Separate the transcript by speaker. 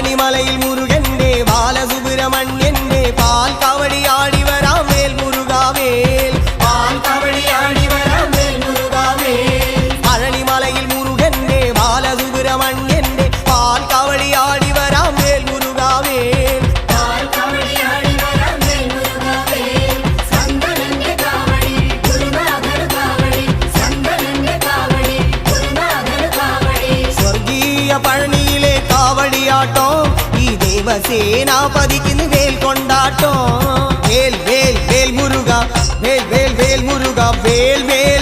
Speaker 1: പഴനിമലയിൽ മുരുകന്റെ ബാലസുബ്രഹ്മണ്യന്റെ പാൽ കവടിയാടി വരാം വേൽ മുരുകാവേൽ പാൽ കവടിയാടി വരാം വേൽ മുരുകാവേൽ പഴനിമലയിൽ മുരുകന്റെ ബാലസുബ്രഹ്മണ്യന്റെ പാൽ കവടിയാടി വരാം വേൽ മുരുകാവേൽ പാൽ കവടിയാടി വരാം വേൽ മുരുകാവേൽ സന്തനന്റെ കാവടി ഗുരുനാഥർ കാവടി സന്തനന്റെ കാവടി ഗുരുനാഥർ കാവടി സ്വർഗീയ പഴനിയിലെ കാവടിയാട്ടോ ഈ ദേവസേനാപതിക്ക് വേൽ കൊണ്ടാട്ടോ വേൽ വേൽ വേൽ മുരുക വേൽ വേൽ വേൽ മുരുക വേൽ വേൽ